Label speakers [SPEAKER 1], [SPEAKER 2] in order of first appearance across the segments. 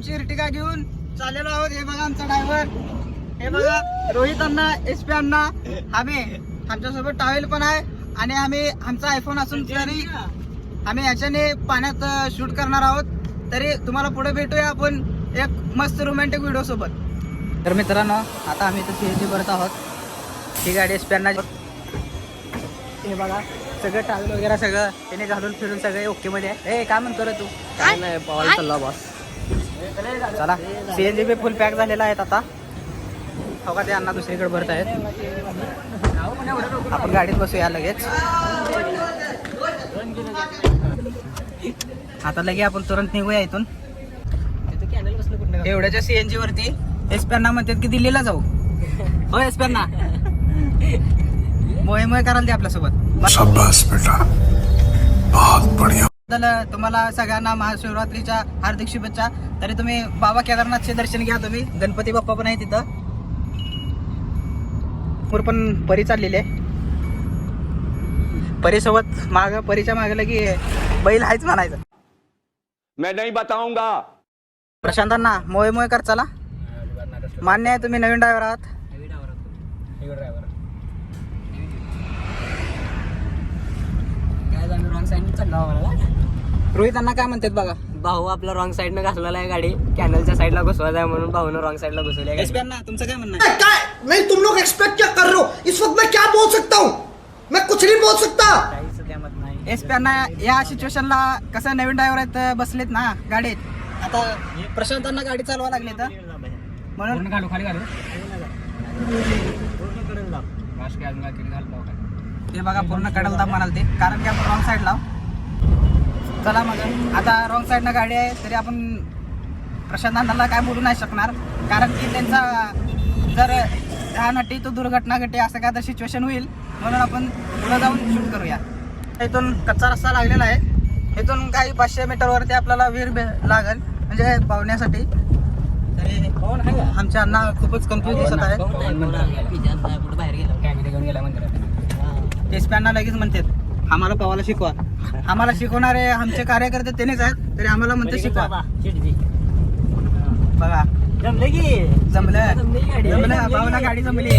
[SPEAKER 1] आमची इर्टिगा घेऊन चाललेलो आहोत. हे बघा आमचा ड्रायव्हर, हे बघा रोहित अण्णा, SP अण्णा, आम्ही आमच्यासोबत टावेल पण आहे आणि आम्ही आमचा आयफोन असून तरी आम्ही याच्याने पाण्यात शूट करणार आहोत. तरी तुम्हाला पुढे भेटूया आपण एक मस्त रोमॅन्टिक व्हिडिओ सोबत. तर मित्रांनो आता आम्ही तर CNG करत आहोत. ही गाडी SP अण्णा, हे बघा सगळं टावेल वगैरे सगळं त्याने घालून फिरून सगळे ओके मध्ये आहे. ए काय म्हणतो रे तू?
[SPEAKER 2] काय नाही पवायला चालला बॉस.
[SPEAKER 1] चला CNG बी फुल पॅक झालेला आहेत आता. हो का ते अण्णा दुसरीकडे भरत आहेत. आपण गाडीत बसूया लगेच. आता लगे आपण तुरंत निघूया इथून. एवढ्याच्या CNG वरती SP अण्णा म्हणतात की दिल्लीला जाऊ. हो SP अण्णा मोहे मोहे करायला दे आपल्यासोबत.
[SPEAKER 3] शाबाश बेटा, बहुत बढ़िया.
[SPEAKER 1] तुम्हाला सगळ्यांना महाशिवरात्रीच्या हार्दिक शुभेच्छा. तरी तुम्ही बाबा केदारनाथचे दर्शन घ्या. तुम्ही गणपती बाप्पा पण आहे तिथं. पण परी चाललेली आहे. परीसोबत माग परीच्या मागलं की बैल आहेच म्हणायचं.
[SPEAKER 4] मैं नहीं बताऊंगा.
[SPEAKER 1] प्रशांतांना मोहे मोहे कर चला. मान्य आहे तुम्ही नवीन ड्रायव्हर आहात.
[SPEAKER 2] रॉंग साईडने चालला.
[SPEAKER 1] रोहितांना काय म्हणतात बघा.
[SPEAKER 2] भाऊ आपला रॉंग साईडनं घासलेला आहे गाडी. कॅनलच्या साईडला घुसवायचा आहे म्हणून भाऊनं रॉंग साईडला घुसवली आहे.
[SPEAKER 1] SP अण्णा तुमचं काय म्हणणं आहे?
[SPEAKER 5] क्या मैं तुम लोग एक्सपेक्ट क्या कर रहे हो? इस वक्त मैं क्या बोल सकता हूँ? मैं कुछ नहीं बोल सकता.
[SPEAKER 2] काहीच काय मत नाही.
[SPEAKER 1] SP अण्णा या सिच्युएशनला कसं नवीन ड्रायव्हर आहेत बसलेत ना गाडीत. आता प्रशांतांना गाडी चालवा लागली तर म्हणून ते बघा पूर्ण कडल दाब म्हणाल ते. कारण की आपण रॉंग साईड लाव. चला मग आता रॉंग साईडनं गाडी आहे तरी आपण प्रशांतांना काय बोलू नाही शकणार. कारण की त्यांचा जर ह्यासाठी तो दुर्घटना घटे असं काय तर सिच्युएशन होईल. म्हणून आपण पुढे जाऊन शूट करूया. इथून कच्चा रस्ता लागलेला आहे. इथून काही 500 मीटरवरती आपल्याला विहीर लागेल म्हणजे पावण्यासाठी. तरी आमचे अण्णा खूपच कन्फ्यूज दिसत आहेत.
[SPEAKER 2] बाहेर गेला.
[SPEAKER 1] SP अण्णा लगेच म्हणतात आम्हाला पवायला शिकवा. आम्हाला शिकवणारे आमचे कार्यकर्ते त्यांनीच आहेत. तरी आम्हाला म्हणते शिकवा. बघा
[SPEAKER 2] जमले की
[SPEAKER 1] जमलं भावना गाडी जमली.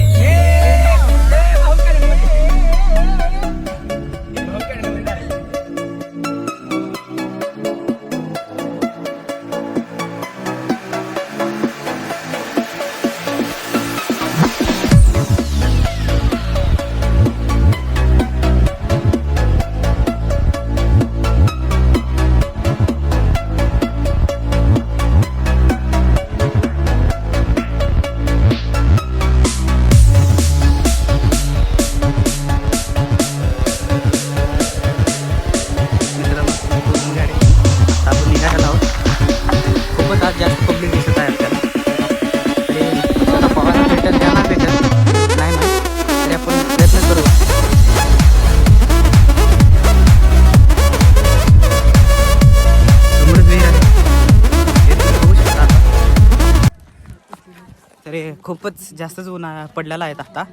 [SPEAKER 1] खूपच जास्तच ऊन पडलेला आहे आता.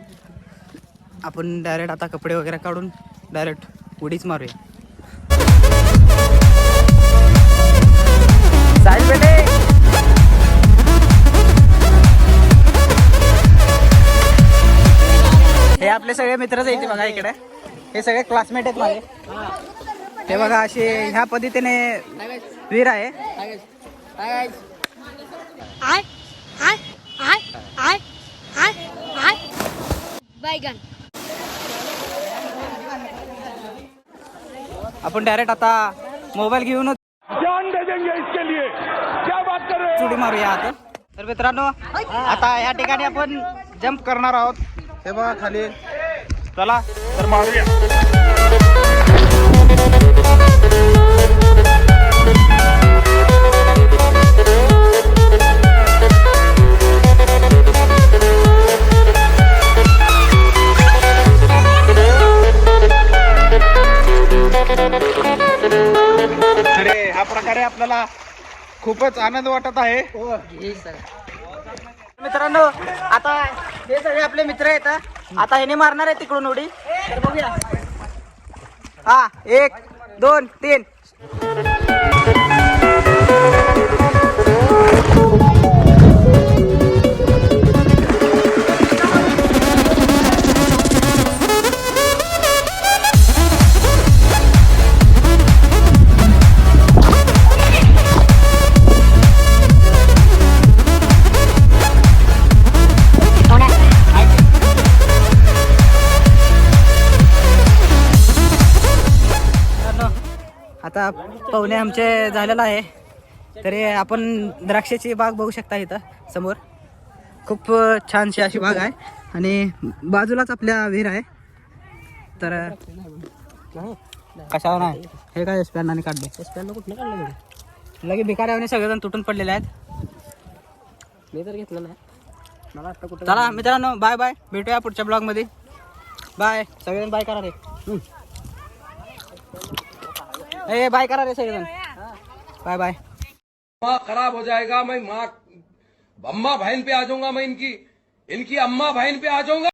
[SPEAKER 1] आपण डायरेक्ट आता कपडे वगैरे काढून डायरेक्ट उडीच मारूया. साहिल बेटे हे आपले सगळे मित्रच आहेत बघा. इकडे हे सगळे क्लासमेट आहेत माझे. हे बघा असे ह्या पद्धतीने वीर आहे. आपण डायरेक्ट आता मोबाईल घेऊन
[SPEAKER 4] जान दे देंगे इसके लिए. क्या बात कर रहे हो?
[SPEAKER 1] उडी मारूया आता. तर मित्रांनो आता या ठिकाणी आपण जंप करणार आहोत. हे बघा खाली. चला तर मारूया. अरे हा प्रकारे आपल्याला खूपच आनंद वाटत आहे. मित्रांनो आता हे सगळे आपले मित्र आहेत. आता ह्याने मारणार आहे तिकडून उडी. तर बघूया. हा 1 2 3. आता पाहुणे आमचे झालेला आहे. तरी आपण द्राक्षाची बाग बघू शकता इथं समोर. खूप छानशी अशी बाग आहे आणि बाजूलाच आपल्या विहीर आहे. तर कशावर नाही हे काय स्पॅनने काढले.
[SPEAKER 2] स्पॅननं कुठनं काढलं
[SPEAKER 1] लगे भिकाऱ्याने सगळेजण तुटून पडलेले आहेत.
[SPEAKER 2] मी तर घेतलं नाही. मला आता कुठं
[SPEAKER 1] चला मित्रांनो, बाय बाय, भेटूया पुढच्या ब्लॉग मध्ये. बाय सगळेजण, बाय करा रे. ए बाय करा रे सगळेजण. Bye bye.
[SPEAKER 4] माँ खराब हो जाएगा, मैं माँ अम्मा बहन पे आ जाऊंगा, मैं इनकी अम्मा बहन पे आ जाऊंगा.